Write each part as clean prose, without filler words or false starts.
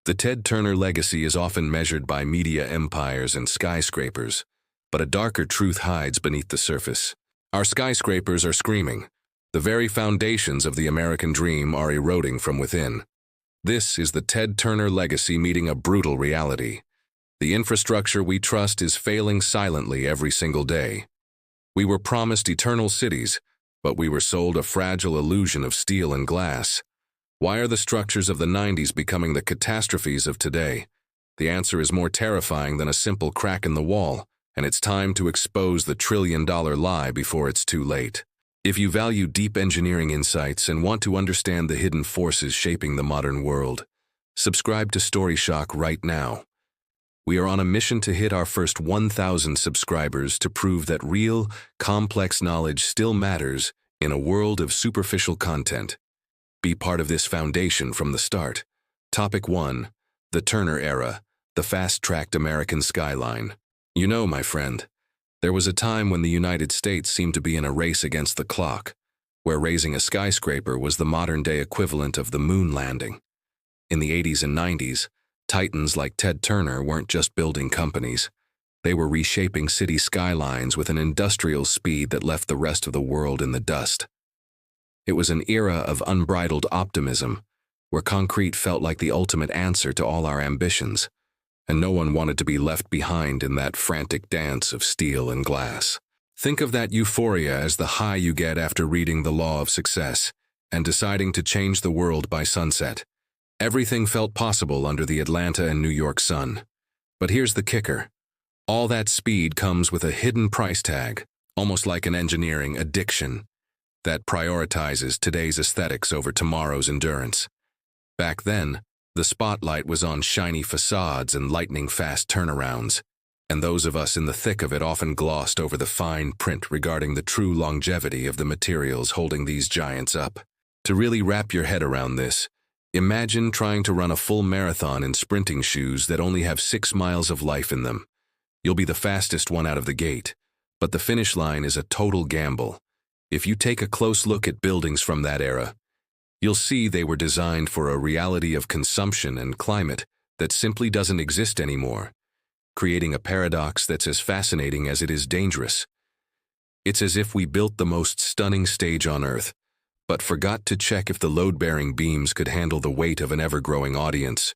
The Ted Turner legacy is often measured by media empires and skyscrapers, but a darker truth hides beneath the surface. Our skyscrapers are screaming. The very foundations of the American dream are eroding from within. This is the Ted Turner legacy meeting a brutal reality. The infrastructure we trust is failing silently every single day. We were promised eternal cities, but we were sold a fragile illusion of steel and glass. Why are the structures of the 90s becoming the catastrophes of today? The answer is more terrifying than a simple crack in the wall, and it's time to expose the trillion-dollar lie before it's too late. If you value deep engineering insights and want to understand the hidden forces shaping the modern world, subscribe to Story Shock right now. We are on a mission to hit our first 1,000 subscribers to prove that real, complex knowledge still matters in a world of superficial content. Be part of this foundation from the start. Topic 1. The Turner Era, the fast-tracked American skyline. You know, my friend, there was a time when the United States seemed to be in a race against the clock, where raising a skyscraper was the modern-day equivalent of the moon landing. In the 80s and 90s, titans like Ted Turner weren't just building companies. They were reshaping city skylines with an industrial speed that left the rest of the world in the dust. It was an era of unbridled optimism, where concrete felt like the ultimate answer to all our ambitions, and no one wanted to be left behind in that frantic dance of steel and glass. Think of that euphoria as the high you get after reading The Law of Success and deciding to change the world by sunset. Everything felt possible under the Atlanta and New York sun. But here's the kicker. All that speed comes with a hidden price tag, almost like an engineering addiction that prioritizes today's aesthetics over tomorrow's endurance. Back then, the spotlight was on shiny facades and lightning-fast turnarounds, and those of us in the thick of it often glossed over the fine print regarding the true longevity of the materials holding these giants up. To really wrap your head around this, imagine trying to run a full marathon in sprinting shoes that only have 6 miles of life in them. You'll be the fastest one out of the gate, but the finish line is a total gamble. If you take a close look at buildings from that era, you'll see they were designed for a reality of consumption and climate that simply doesn't exist anymore, creating a paradox that's as fascinating as it is dangerous. It's as if we built the most stunning stage on Earth, but forgot to check if the load-bearing beams could handle the weight of an ever-growing audience,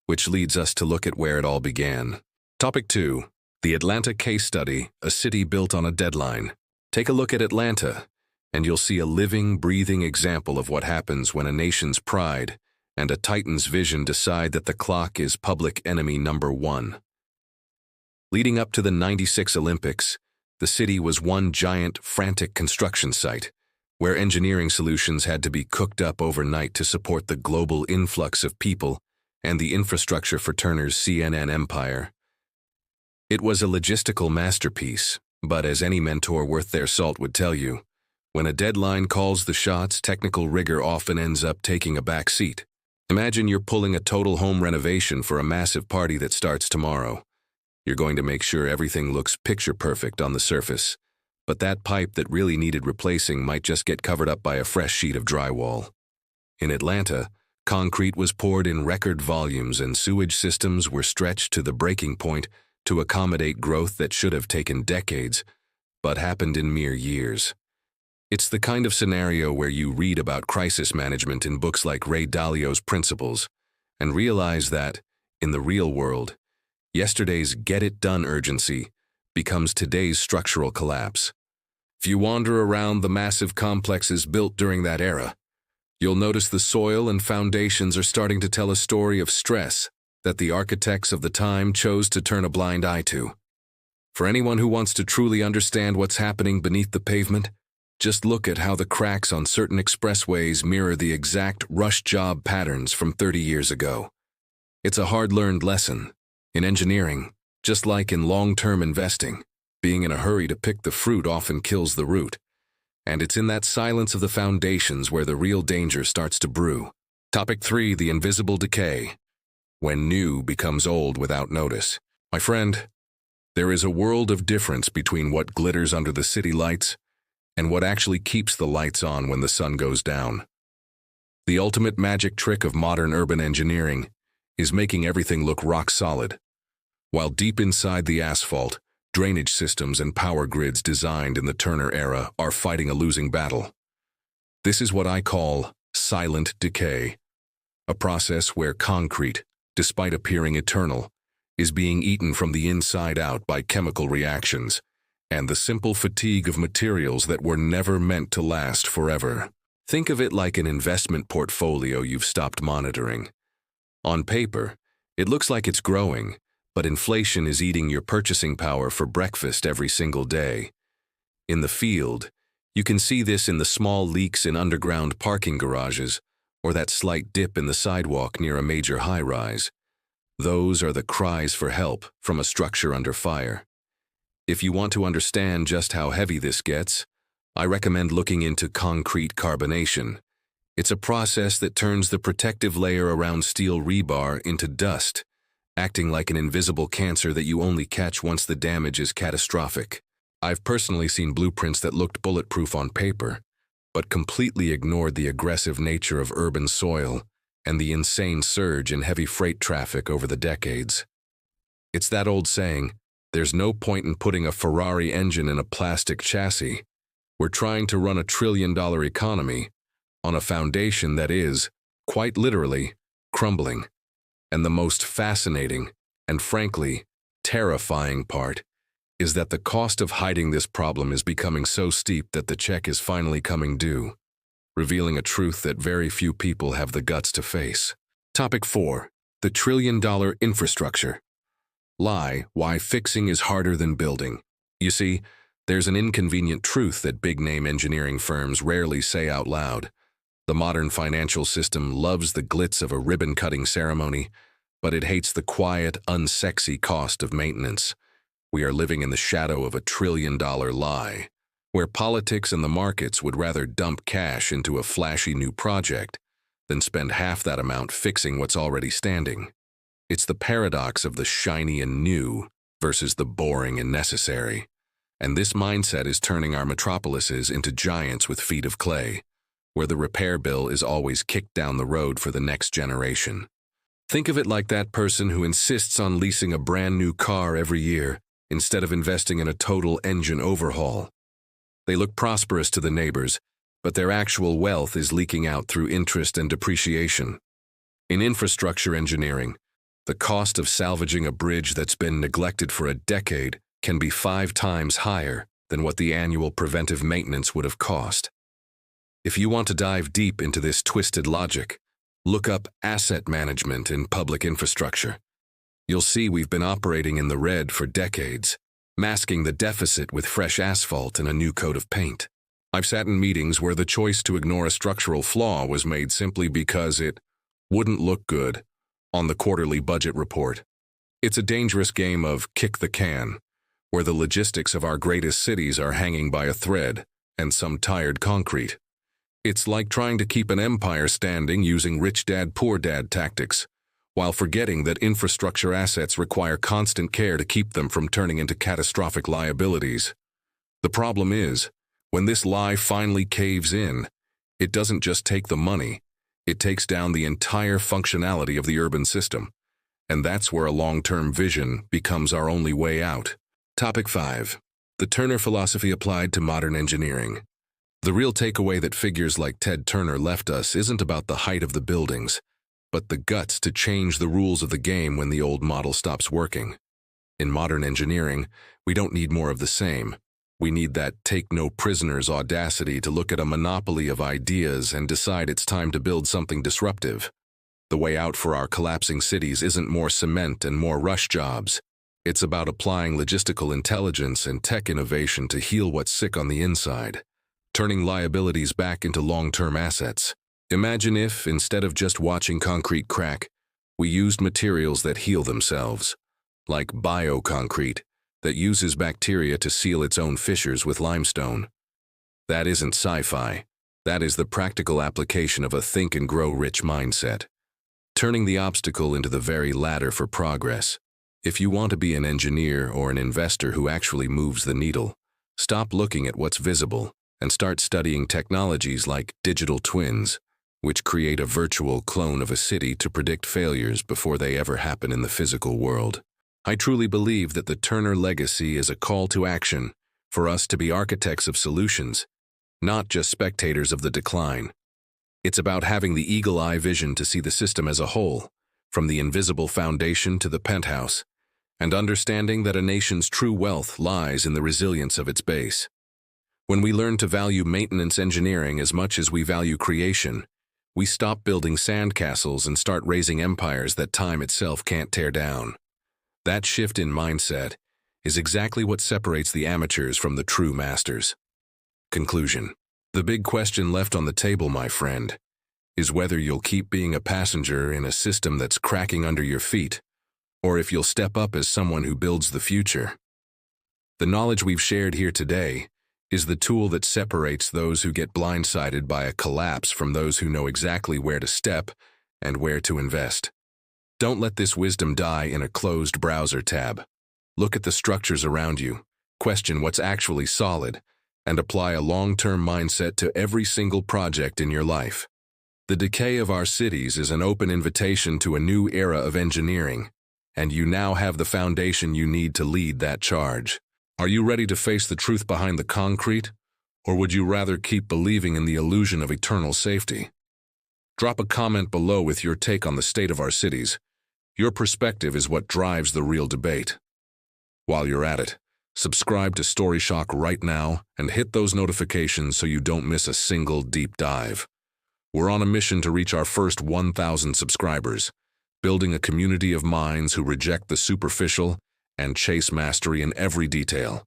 which leads us to look at where it all began. Topic 2. The Atlanta Case Study, a city built on a deadline. Take a look at Atlanta, and you'll see a living, breathing example of what happens when a nation's pride and a titan's vision decide that the clock is public enemy number 1. Leading up to the '96 Olympics, the city was one giant, frantic construction site, where engineering solutions had to be cooked up overnight to support the global influx of people and the infrastructure for Turner's CNN empire. It was a logistical masterpiece, but as any mentor worth their salt would tell you, when a deadline calls the shots, technical rigor often ends up taking a back seat. Imagine you're pulling a total home renovation for a massive party that starts tomorrow. You're going to make sure everything looks picture perfect on the surface, but that pipe that really needed replacing might just get covered up by a fresh sheet of drywall. In Atlanta, concrete was poured in record volumes and sewage systems were stretched to the breaking point to accommodate growth that should have taken decades, but happened in mere years. It's the kind of scenario where you read about crisis management in books like Ray Dalio's Principles and realize that, in the real world, yesterday's get-it-done urgency becomes today's structural collapse. If you wander around the massive complexes built during that era, you'll notice the soil and foundations are starting to tell a story of stress that the architects of the time chose to turn a blind eye to. For anyone who wants to truly understand what's happening beneath the pavement, just look at how the cracks on certain expressways mirror the exact rush job patterns from 30 years ago. It's a hard-learned lesson. In engineering, just like in long-term investing, being in a hurry to pick the fruit often kills the root. And it's in that silence of the foundations where the real danger starts to brew. Topic 3. The Invisible Decay. When new becomes old without notice. My friend, there is a world of difference between what glitters under the city lights and what actually keeps the lights on when the sun goes down. The ultimate magic trick of modern urban engineering is making everything look rock solid, while deep inside the asphalt, drainage systems and power grids designed in the Turner era are fighting a losing battle. This is what I call silent decay, a process where concrete, despite appearing eternal, is being eaten from the inside out by chemical reactions and the simple fatigue of materials that were never meant to last forever. Think of it like an investment portfolio you've stopped monitoring. On paper, it looks like it's growing, but inflation is eating your purchasing power for breakfast every single day. In the field, you can see this in the small leaks in underground parking garages or that slight dip in the sidewalk near a major high-rise. Those are the cries for help from a structure under fire. If you want to understand just how heavy this gets, I recommend looking into concrete carbonation. It's a process that turns the protective layer around steel rebar into dust, acting like an invisible cancer that you only catch once the damage is catastrophic. I've personally seen blueprints that looked bulletproof on paper, but completely ignored the aggressive nature of urban soil and the insane surge in heavy freight traffic over the decades. It's that old saying, there's no point in putting a Ferrari engine in a plastic chassis. We're trying to run $1 trillion economy on a foundation that is, quite literally, crumbling. And the most fascinating, and frankly, terrifying part, is that the cost of hiding this problem is becoming so steep that the check is finally coming due, revealing a truth that very few people have the guts to face. Topic 4. The $1 trillion infrastructure. Lie, why fixing is harder than building. You see, there's an inconvenient truth that big-name engineering firms rarely say out loud. The modern financial system loves the glitz of a ribbon-cutting ceremony, but it hates the quiet, unsexy cost of maintenance. We are living in the shadow of $1 trillion lie, where politics and the markets would rather dump cash into a flashy new project than spend half that amount fixing what's already standing. It's the paradox of the shiny and new versus the boring and necessary. And this mindset is turning our metropolises into giants with feet of clay, where the repair bill is always kicked down the road for the next generation. Think of it like that person who insists on leasing a brand new car every year instead of investing in a total engine overhaul. They look prosperous to the neighbors, but their actual wealth is leaking out through interest and depreciation. In infrastructure engineering, the cost of salvaging a bridge that's been neglected for a decade can be 5 times higher than what the annual preventive maintenance would have cost. If you want to dive deep into this twisted logic, look up asset management in public infrastructure. You'll see we've been operating in the red for decades, masking the deficit with fresh asphalt and a new coat of paint. I've sat in meetings where the choice to ignore a structural flaw was made simply because it wouldn't look good on the quarterly budget report. It's a dangerous game of kick the can, where the logistics of our greatest cities are hanging by a thread and some tired concrete. It's like trying to keep an empire standing using rich dad, poor dad tactics, while forgetting that infrastructure assets require constant care to keep them from turning into catastrophic liabilities. The problem is, when this lie finally caves in, it doesn't just take the money, it takes down the entire functionality of the urban system. And that's where a long-term vision becomes our only way out. Topic 5. The Turner philosophy applied to modern engineering. The real takeaway that figures like Ted Turner left us isn't about the height of the buildings, but the guts to change the rules of the game when the old model stops working. In modern engineering, we don't need more of the same. We need that take-no-prisoners audacity to look at a monopoly of ideas and decide it's time to build something disruptive. The way out for our collapsing cities isn't more cement and more rush jobs. It's about applying logistical intelligence and tech innovation to heal what's sick on the inside, turning liabilities back into long-term assets. Imagine if, instead of just watching concrete crack, we used materials that heal themselves, like bioconcrete, that uses bacteria to seal its own fissures with limestone. That isn't sci-fi. That is the practical application of a think and grow rich mindset, turning the obstacle into the very ladder for progress. If you want to be an engineer or an investor who actually moves the needle, stop looking at what's visible and start studying technologies like digital twins, which create a virtual clone of a city to predict failures before they ever happen in the physical world. I truly believe that the Turner legacy is a call to action for us to be architects of solutions, not just spectators of the decline. It's about having the eagle-eye vision to see the system as a whole, from the invisible foundation to the penthouse, and understanding that a nation's true wealth lies in the resilience of its base. When we learn to value maintenance engineering as much as we value creation, we stop building sandcastles and start raising empires that time itself can't tear down. That shift in mindset is exactly what separates the amateurs from the true masters. Conclusion. The big question left on the table, my friend, is whether you'll keep being a passenger in a system that's cracking under your feet, or if you'll step up as someone who builds the future. The knowledge we've shared here today is the tool that separates those who get blindsided by a collapse from those who know exactly where to step and where to invest. Don't let this wisdom die in a closed browser tab. Look at the structures around you, question what's actually solid, and apply a long-term mindset to every single project in your life. The decay of our cities is an open invitation to a new era of engineering, and you now have the foundation you need to lead that charge. Are you ready to face the truth behind the concrete, or would you rather keep believing in the illusion of eternal safety? Drop a comment below with your take on the state of our cities. Your perspective is what drives the real debate. While you're at it, subscribe to StoryShock right now and hit those notifications so you don't miss a single deep dive. We're on a mission to reach our first 1,000 subscribers, building a community of minds who reject the superficial and chase mastery in every detail.